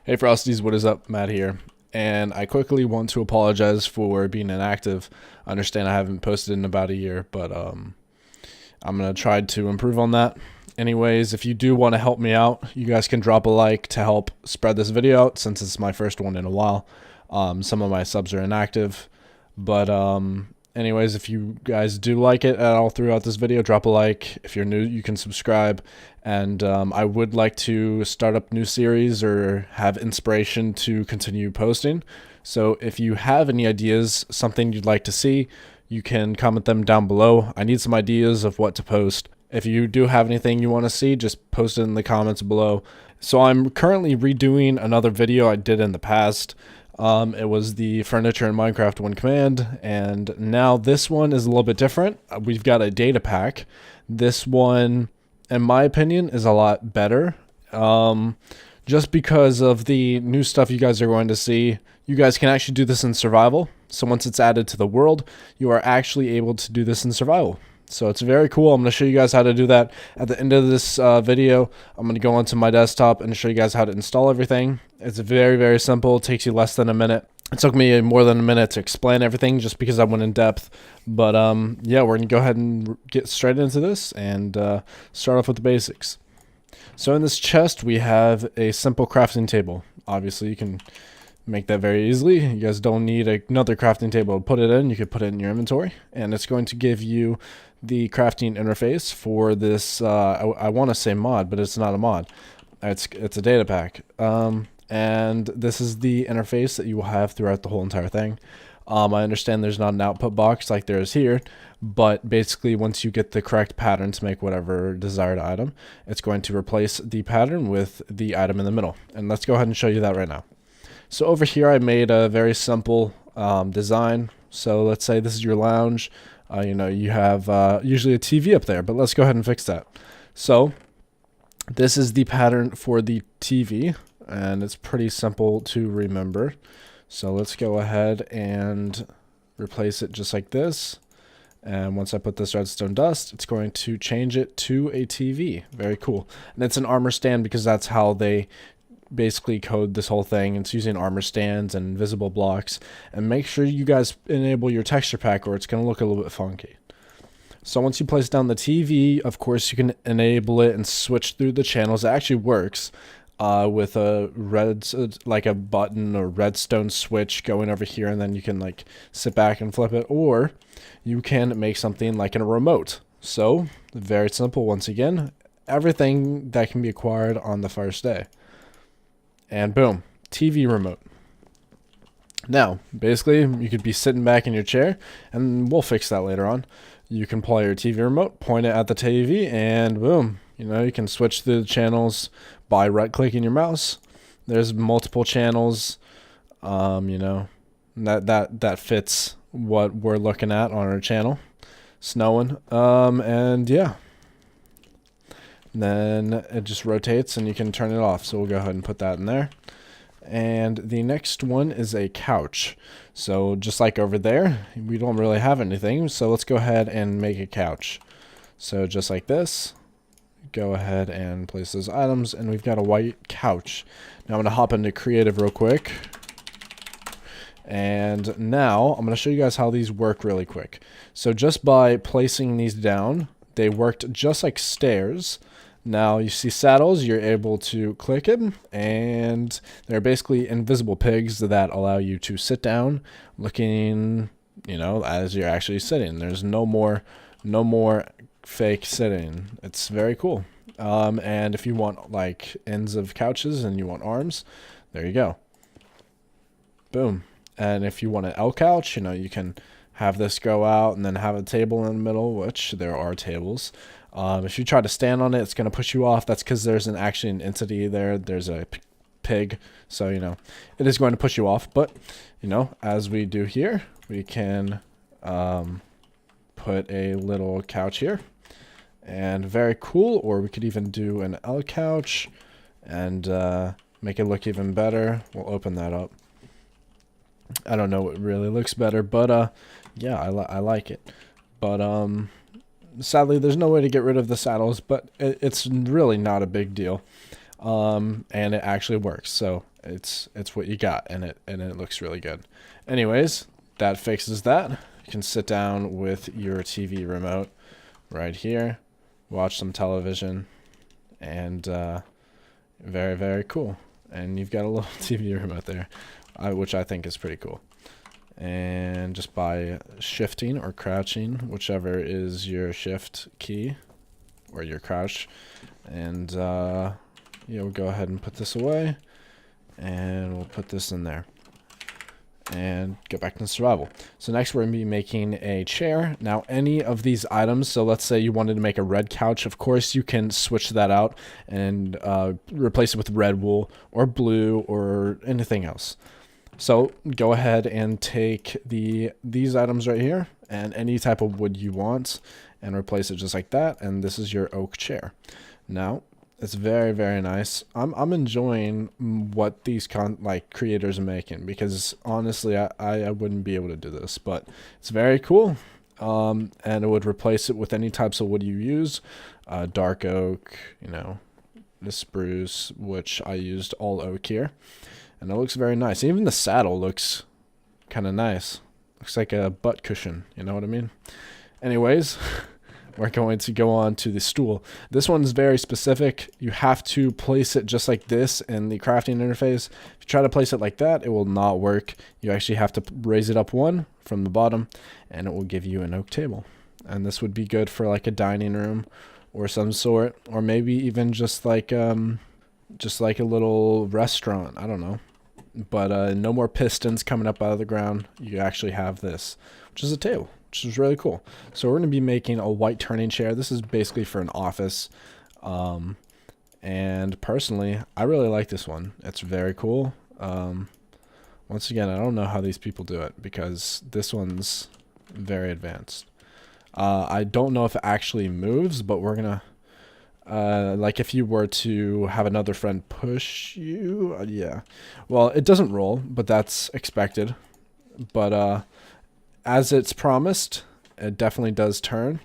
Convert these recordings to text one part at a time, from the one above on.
Hey Frosties, what is up? Matt here. And I quickly want to apologize for being inactive. I understand I haven't posted in about a year, but I'm going to try to improve on that. Anyways, if you do want to help me out, you guys can drop a like to help spread this video out since it's my first one in a while. Some of my subs are inactive, but anyways, if you guys do like it at all throughout this video, drop a like. If you're new, you can subscribe. And I would like to start up new series or have inspiration to continue posting. So if you have any ideas, something you'd like to see, you can comment them down below. I need some ideas of what to post. If you do have anything you want to see, just post it in the comments below. So I'm currently redoing another video I did in the past. It was the furniture in Minecraft one command, and now this one is a little bit different. We've got a data pack. This one, in my opinion, is a lot better. Just because of the new stuff you guys are going to see. You guys can actually do this in survival. So once it's added to the world, you are actually able to do this in survival. So it's very cool. I'm going to show you guys how to do that. At the end of this video, I'm going to go onto my desktop and show you guys how to install everything. It's very, very simple. It takes you less than a minute. It took me more than a minute to explain everything just because I went in depth. But yeah, we're going to go ahead and get straight into this and start off with the basics. So in this chest, we have a simple crafting table. Obviously, you can make that very easily. You guys don't need another crafting table to put it in. You could put it in your inventory, and it's going to give you the crafting interface for this. I want to say mod, but it's not a mod. It's a data pack. And this is the interface that you will have throughout the whole entire thing. I understand there's not an output box like there is here, but basically once you get the correct pattern to make whatever desired item, it's going to replace the pattern with the item in the middle. And let's go ahead and show you that right now. So over here I made a very simple design. So let's say this is your lounge. You have usually a TV up there, but let's go ahead and fix that. So this is the pattern for the TV, and it's pretty simple to remember. So let's go ahead and replace it just like this. And once I put this redstone dust, it's going to change it to a TV. Very cool. And it's an armor stand because that's how they basically code this whole thing. It's using armor stands and invisible blocks. And make sure you guys enable your texture pack or it's going to look a little bit funky. So once you place down the TV, of course, you can enable it and switch through the channels. It actually works. With a like a button or redstone switch going over here, and then you can like sit back and flip it, or you can make something like in a remote. So very simple. Once again, everything that can be acquired on the first day, and boom, TV remote. Now basically you could be sitting back in your chair, and we'll fix that later on. You can pull your TV remote, point it at the TV, and boom, you can switch through the channels by right-clicking your mouse. There's multiple channels, that fits what we're looking at on our channel. Snowing, and yeah. Then it just rotates, and you can turn it off. So we'll go ahead and put that in there. And the next one is a couch. So just like over there, we don't really have anything. So let's go ahead and make a couch. So just like this. Go ahead and place those items, and we've got a white couch. Now I'm going to hop into creative real quick, and now I'm going to show you guys how these work really quick. So just by placing these down, they worked just like stairs. Now you see saddles, you're able to click them, and they're basically invisible pigs that allow you to sit down looking, as you're actually sitting. There's no more fake sitting. It's very cool. And if you want like ends of couches and you want arms, there you go. Boom. And if you want an L couch, you can have this go out and then have a table in the middle, which there are tables. If you try to stand on it, it's going to push you off. That's because there's actually an entity there. There's a pig. So, it is going to push you off. But, as we do here, we can put a little couch here. And very cool, or we could even do an L couch and make it look even better. We'll open that up. I don't know what really looks better, but yeah, I like it. But sadly, there's no way to get rid of the saddles, but it's really not a big deal. and it actually works. So it's what you got, and it looks really good. Anyways, that fixes that. You can sit down with your TV remote right here, watch some television, and very, very cool. And you've got a little TV remote there, which I think is pretty cool. And just by shifting or crouching, whichever is your shift key or your crouch, and yeah, we'll go ahead and put this away, and we'll put this in there and get back into survival. So next we're going to be making a chair. Now any of these items, so let's say you wanted to make a red couch, of course you can switch that out and replace it with red wool or blue or anything else. So go ahead and take these items right here and any type of wood you want and replace it just like that, and this is your oak chair. Now it's very, very nice. I'm enjoying what these creators are making, because honestly I wouldn't be able to do this, but it's very cool. And it would replace it with any types of wood you use, dark oak, you know, the spruce, which I used all oak here, and it looks very nice. Even the saddle looks kind of nice. Looks like a butt cushion, you know what I mean? Anyways, we're going to go on to the stool. This one's very specific. You have to place it just like this in the crafting interface. If you try to place it like that, it will not work. You actually have to raise it up one from the bottom, and it will give you an oak table. And this would be good for like a dining room or some sort, or maybe even just like a little restaurant. I don't know. But no more pistons coming up out of the ground. You actually have this, which is a table, which is really cool. So we're going to be making a white turning chair. This is basically for an office. And personally, I really like this one. It's very cool. Once again, I don't know how these people do it, because this one's very advanced. I don't know if it actually moves, but we're going to, like if you were to have another friend push you, yeah. Well, it doesn't roll, but that's expected. But as it's promised, it definitely does turn,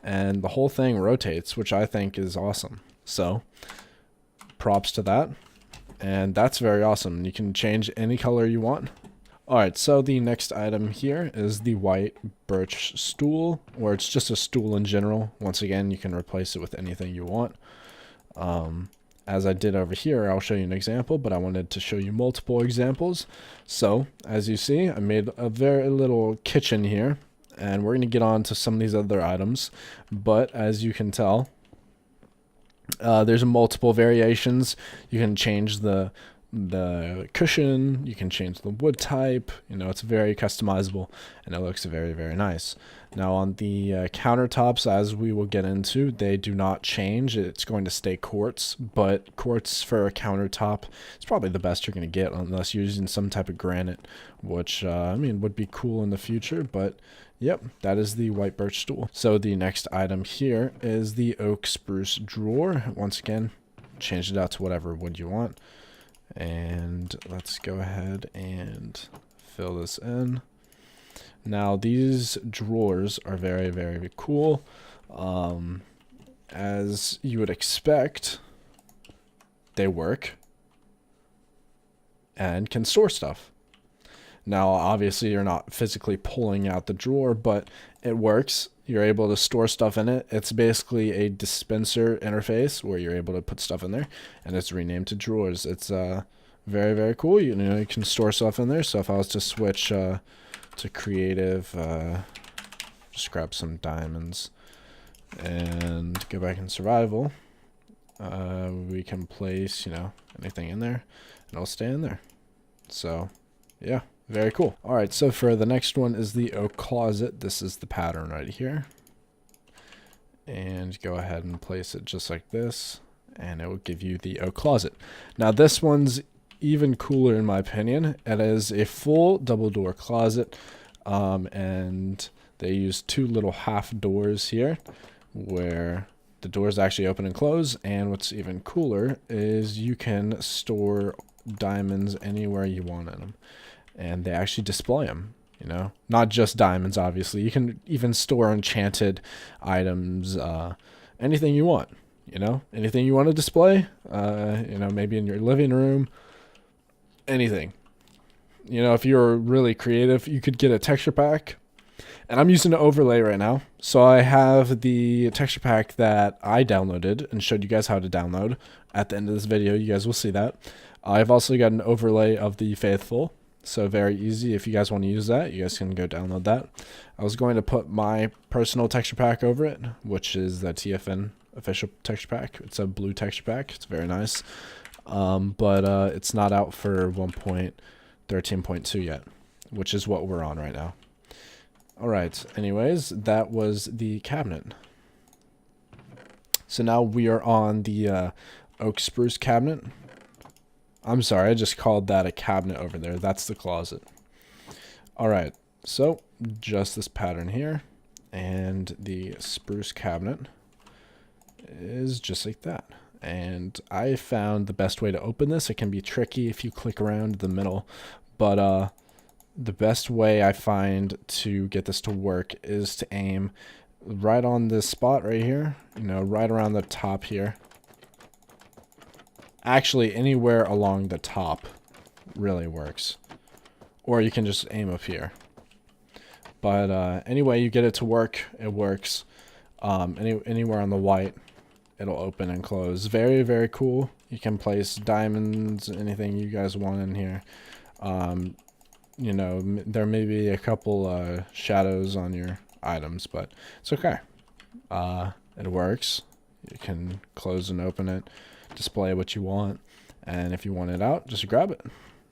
and the whole thing rotates, which I think is awesome. So props to that, and that's very awesome. You can change any color you want. Alright, so the next item here is the white birch stool, or it's just a stool in general. Once again, you can replace it with anything you want. As I did over here, I'll show you an example, but I wanted to show you multiple examples. So, as you see, I made a very little kitchen here, and we're going to get on to some of these other items. But as you can tell, there's multiple variations. You can change the cushion, you can change the wood type, you know, it's very customizable, and it looks very, very nice. Now on the countertops, as we will get into, they do not change. It's going to stay quartz, but quartz for a countertop is probably the best you're going to get, unless you're using some type of granite, which I mean would be cool in the future. But yep, that is the white birch stool. So the next item here is the oak spruce drawer. Once again, change it out to whatever wood you want. And let's go ahead and fill this in. Now these drawers are very, very cool. As you would expect, they work and can store stuff. Now obviously you're not physically pulling out the drawer, but it works. You're able to store stuff in it. It's basically a dispenser interface where you're able to put stuff in there, and it's renamed to drawers. It's very, very cool. You know, you can store stuff in there. So if I was to switch to creative, just grab some diamonds and go back in survival, we can place, you know, anything in there, and it'll stay in there. So yeah, very cool. All right, so for the next one is the oak closet. This is the pattern right here, and go ahead and place it just like this, and it will give you the oak closet. Now this one's even cooler in my opinion. It is a full double door closet, and they use two little half doors here where the doors actually open and close. And what's even cooler is you can store diamonds anywhere you want in them, and they actually display them. You know, not just diamonds, obviously. You can even store enchanted items, anything you want. You know, anything you want to display, you know, maybe in your living room, anything. You know, if you're really creative, you could get a texture pack. And I'm using an overlay right now. So I have the texture pack that I downloaded and showed you guys how to download. At the end of this video, you guys will see that. I've also got an overlay of the Faithful. So very easy. If you guys want to use that, you guys can go download that. I was going to put my personal texture pack over it, which is the TFN official texture pack. It's a blue texture pack. It's very nice. But it's not out for 1.13.2 yet, which is what we're on right now. Alright, anyways, that was the cabinet. So now we are on the oak spruce cabinet. I'm sorry, I just called that a cabinet over there. That's the closet. Alright, so just this pattern here. And the spruce cabinet is just like that. And I found the best way to open this. It can be tricky if you click around the middle, but the best way I find to get this to work is to aim right on this spot right here, you know, right around the top here. Actually, anywhere along the top really works. Or you can just aim up here. But anyway you get it to work, it works. Anywhere on the white, it'll open and close. Very, very cool. You can place diamonds, anything you guys want in here. You know, there may be a couple shadows on your items, but it's okay. It works. You can close and open it, display what you want, and if you want it out, just grab it.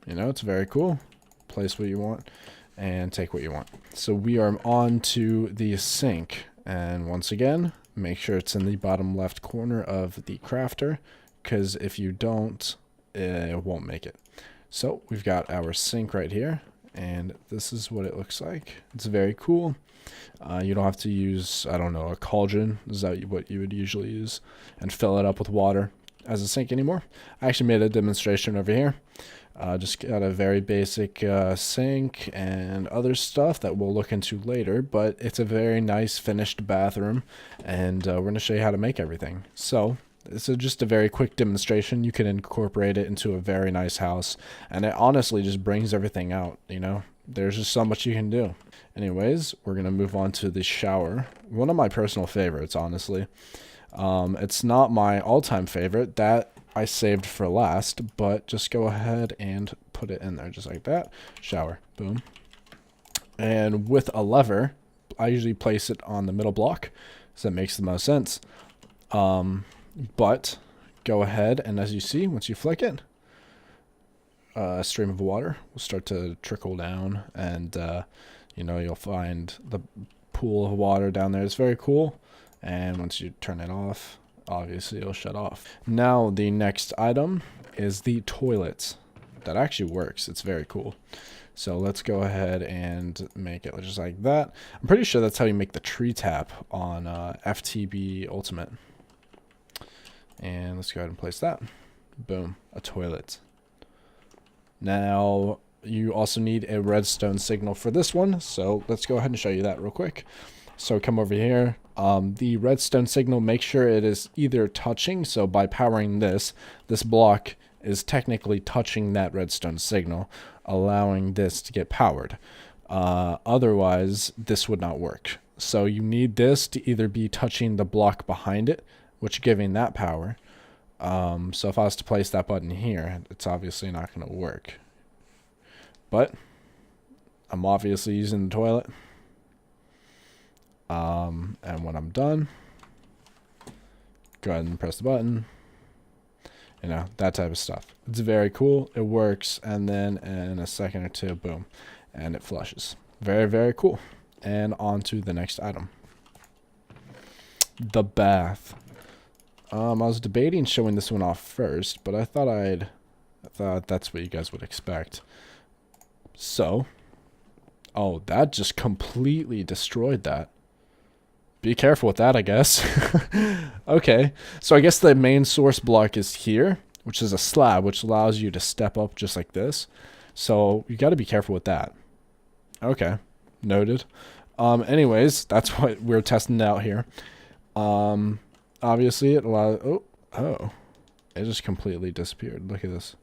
You know, it's very cool. Place what you want and take what you want. So we are on to the sink, and once again, make sure it's in the bottom left corner of the crafter, because if you don't, it won't make it. So we've got our sink right here, and this is what it looks like. It's very cool. You don't have to use, I don't know, a cauldron. Is that what you would usually use? And fill it up with water as a sink anymore. I actually made a demonstration over here. Just got a very basic sink and other stuff that we'll look into later, but it's a very nice finished bathroom, and we're going to show you how to make everything. So this is just a very quick demonstration. You can incorporate it into a very nice house, and it honestly just brings everything out, you know. There's just so much you can do. Anyways, we're going to move on to the shower. One of my personal favorites, honestly. It's not my all-time favorite. That I saved for last, but just go ahead and put it in there just like that. Shower. Boom. And with a lever, I usually place it on the middle block, so that makes the most sense. But go ahead, and as you see, once you flick it, a stream of water will start to trickle down, and you know, you'll find the pool of water down there. It's very cool. And once you turn it off, obviously it'll shut off. Now the next item is the toilet. That actually works. It's very cool. So let's go ahead and make it just like that. I'm pretty sure that's how you make the tree tap on FTB Ultimate. And let's go ahead and place that. Boom, a toilet. Now you also need a redstone signal for this one, so let's go ahead and show you that real quick. So come over here. The redstone signal, make sure it is either touching, so by powering this block is technically touching that redstone signal, allowing this to get powered. Otherwise, this would not work. So you need this to either be touching the block behind it, which giving that power. So if I was to place that button here, it's obviously not going to work. But I'm obviously using the toilet. And when I'm done, go ahead and press the button. You know, that type of stuff. It's very cool. It works. And then in a second or two, boom, and it flushes. Very, very cool. And on to the next item. The bath. I was debating showing this one off first, but I thought that's what you guys would expect. So, oh, that just completely destroyed that. Be careful with that, I guess. Okay, so I guess the main source block is here, which is a slab, which allows you to step up just like this. So you got to be careful with that. Okay, noted. Anyways, that's what we're testing out here. obviously it allows, oh, it just completely disappeared. Look at this.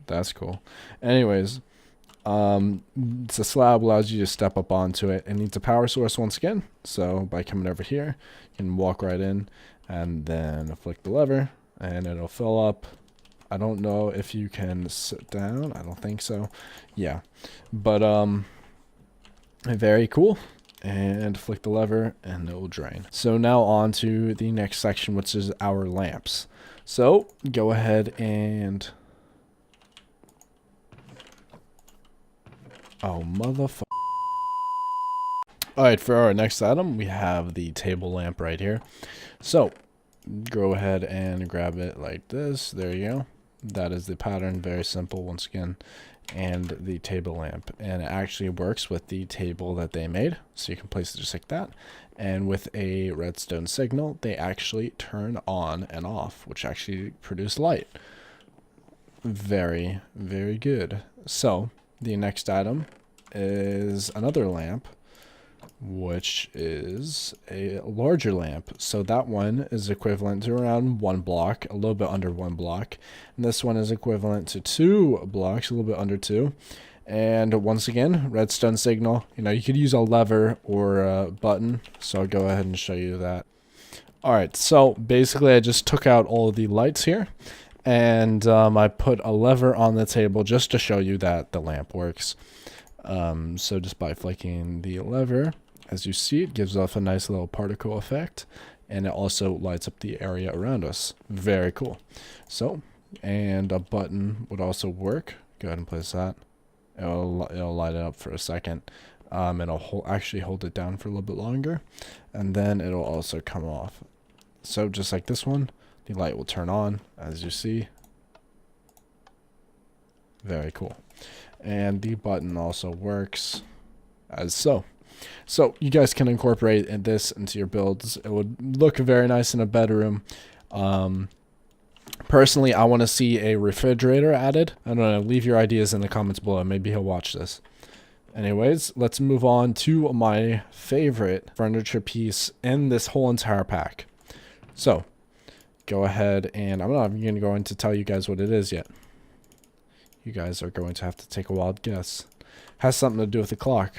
That's cool. Anyways, it's a slab, allows you to step up onto it. It needs a power source once again. So by coming over here, you can walk right in and then flick the lever and it'll fill up. I don't know if you can sit down. I don't think so. Yeah, but very cool. And flick the lever and it will drain. So now on to the next section, which is our lamps. So go ahead and, oh motherfucker. Alright, for our next item, we have the table lamp right here. So go ahead and grab it like this. There you go. That is the pattern. Very simple once again. And the table lamp, and it actually works with the table that they made, so you can place it just like that. And with a redstone signal, they actually turn on and off, which actually produce light. Very, very good. So the next item is another lamp, which is a larger lamp. So that one is equivalent to around 1 block, a little bit under 1 block. And this one is equivalent to 2 blocks, a little bit under 2. And once again, redstone signal. You know, you could use a lever or a button. So I'll go ahead and show you that. All right, so basically I just took out all of the lights here. And I put a lever on the table just to show you that the lamp works. So just by flicking the lever, as you see, it gives off a nice little particle effect, and it also lights up the area around us. Very cool. So, and a button would also work. Go ahead and place that. It'll light it up for a second. It'll actually hold it down for a little bit longer, and then it'll also come off. So just like this one, the light will turn on, as you see. Very cool. And the button also works as so. So you guys can incorporate this into your builds. It would look very nice in a bedroom. Personally, I want to see a refrigerator added. I don't know. Leave your ideas in the comments below. Maybe he'll watch this. Anyways, let's move on to my favorite furniture piece in this whole entire pack. So go ahead, and I'm not even going to go into tell you guys what it is yet. You guys are going to have to take a wild guess. Has something to do with the clock.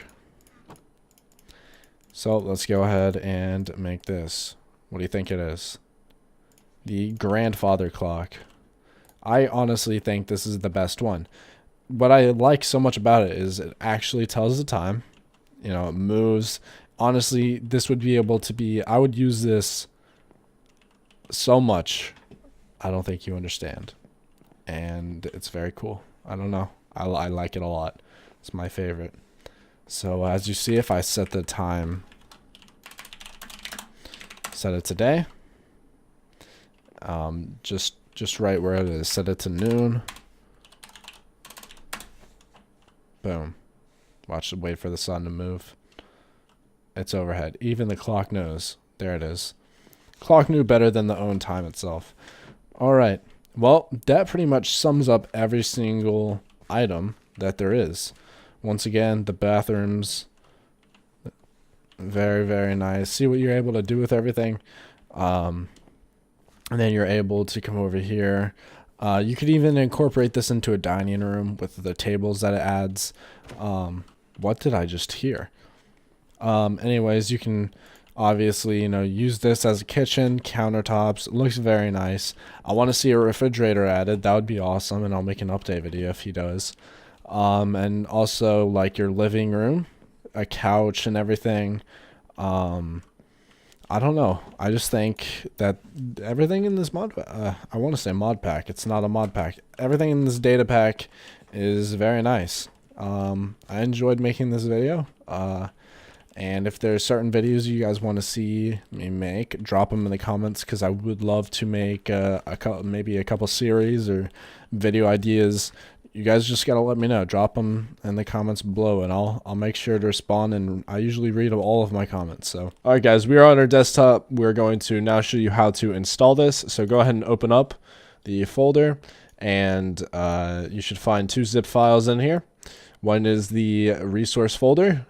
So let's go ahead and make this. What do you think it is? The grandfather clock. I honestly think this is the best one. What I like so much about it is it actually tells the time. You know, it moves. Honestly, this would be able to be, I would use this so much. I don't think you understand. And it's very cool. I don't know. I like it a lot. It's my favorite. So as you see, if I set the time, set it today, just right where it is, set it to noon. Boom. Watch, wait for the sun to move. It's overhead. Even the clock knows. There it is. Clock knew better than the own time itself. All right. Well, that pretty much sums up every single item that there is. Once again, the bathrooms, very, very nice. See what you're able to do with everything. And then you're able to come over here. You could even incorporate this into a dining room with the tables that it adds. What did I just hear? Anyways, you can obviously, use this as a kitchen, countertops. It looks very nice. I want to see a refrigerator added. That would be awesome, and I'll make an update video if he does. And also like your living room, a couch and everything. I don't know. I just think that everything in this mod, I want to say mod pack. It's not a mod pack. Everything in this data pack is very nice. I enjoyed making this video. And if there's certain videos you guys want to see me make, drop them in the comments, because I would love to make maybe a couple series or video ideas. You guys just gotta let me know. Drop them in the comments below, and I'll make sure to respond. And I usually read all of my comments. So, all right, guys, we are on our desktop. We're going to now show you how to install this. So go ahead and open up the folder, and you should find 2 zip files in here. One is the resource folder,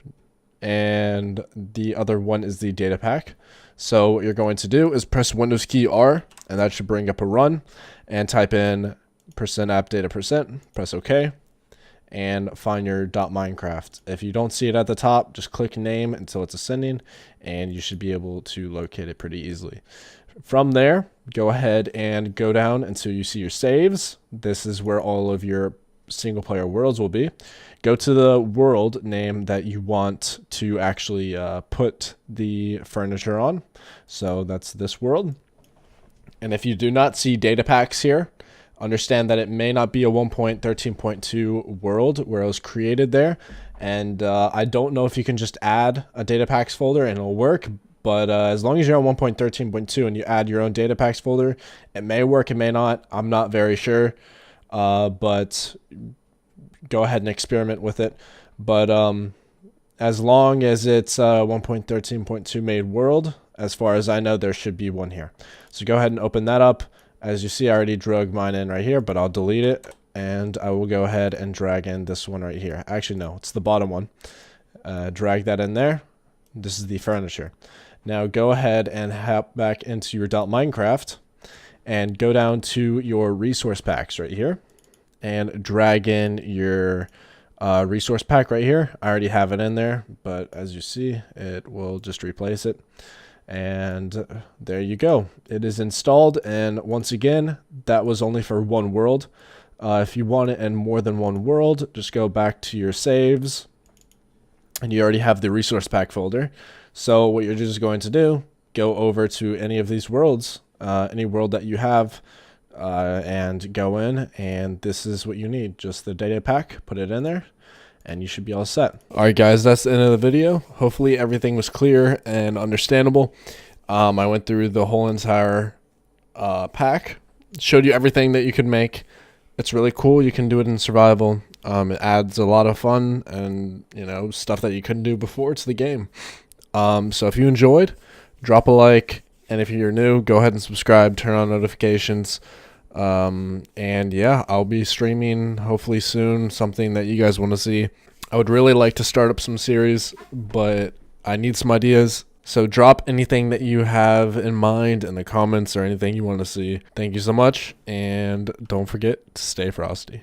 and the other one is the data pack. So what you're going to do is press Windows key R, and that should bring up a run, and type in %appdata%, press OK, and find your .minecraft. If you don't see it at the top, just click name until it's ascending, and you should be able to locate it pretty easily. From there, go ahead and go down until you see your saves. This is where all of your single player worlds will be. Go to the world name that you want to actually put the furniture on. So that's this world. And if you do not see data packs here, understand that it may not be a 1.13.2 world where it was created there. And I don't know if you can just add a data packs folder and it'll work. But as long as you're on 1.13.2 and you add your own data packs folder, it may work, it may not. I'm not very sure. But go ahead and experiment with it. But as long as it's 1.13.2 made world, as far as I know, there should be one here. So go ahead and open that up. As you see, I already drug mine in right here, but I'll delete it. And I will go ahead and drag in this one right here. Actually, no, it's the bottom one. Drag that in there. This is the furniture. Now go ahead and hop back into your .minecraft and go down to your resource packs right here and drag in your resource pack right here. I already have it in there, but as you see, it will just replace it. And there you go. It is installed. And once again, that was only for one world. If you want it in more than one world, just go back to your saves. And you already have the resource pack folder. So what you're just going to do, go over to any of these worlds, any world that you have, and go in, and this is what you need. Just the data pack, put it in there, and you should be all set. Alright guys, that's the end of the video. Hopefully everything was clear and understandable. I went through the whole entire pack, showed you everything that you could make. It's really cool. You can do it in survival. It adds a lot of fun and, you know, stuff that you couldn't do before to the game. So if you enjoyed, drop a like, and if you're new, go ahead and subscribe, turn on notifications. And yeah, I'll be streaming hopefully soon, something that you guys want to see. I would really like to start up some series, but I need some ideas. So drop anything that you have in mind in the comments or anything you want to see. Thank you so much, and don't forget to stay frosty.